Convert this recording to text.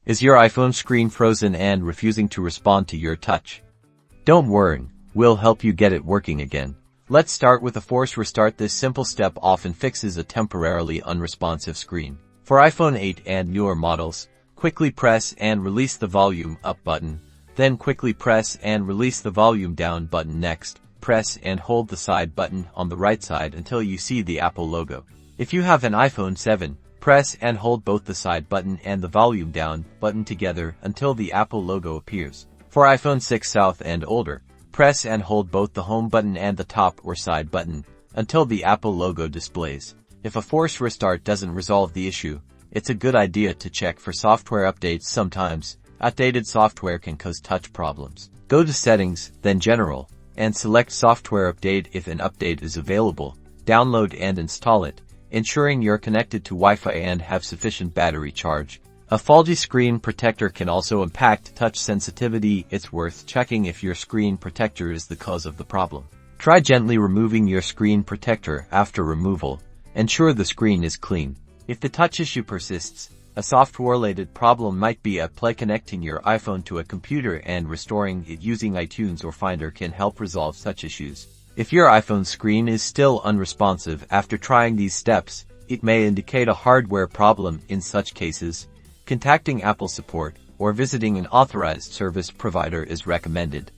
Is your iPhone screen frozen and refusing to respond to your touch? Don't worry, we'll help you get it working again. Let's start with a force restart. This simple step often fixes a temporarily unresponsive screen. For iPhone 8 and newer models, quickly press and release the volume up button, then quickly press and release the volume down button. Next, press and hold the side button on the right side until you see the Apple logo. If you have an iPhone 7, press and hold both the side button and the volume down button together until the Apple logo appears. For iPhone 6 South and older, press and hold both the home button and the top or side button until the Apple logo displays. If a force restart doesn't resolve the issue, it's a good idea to check for software updates. Sometimes, outdated software can cause touch problems. Go to Settings, then General, and select Software Update. If an update is available, download and install it, ensuring you're connected to Wi-Fi and have sufficient battery charge. A faulty screen protector can also impact touch sensitivity. It's worth checking if your screen protector is the cause of the problem. Try gently removing your screen protector. After removal, ensure the screen is clean. If the touch issue persists, a software-related problem might be at play. Connecting your iPhone to a computer and restoring it using iTunes or Finder can help resolve such issues. If your iPhone screen is still unresponsive after trying these steps, it may indicate a hardware problem. In such cases, contacting Apple support or visiting an authorized service provider is recommended.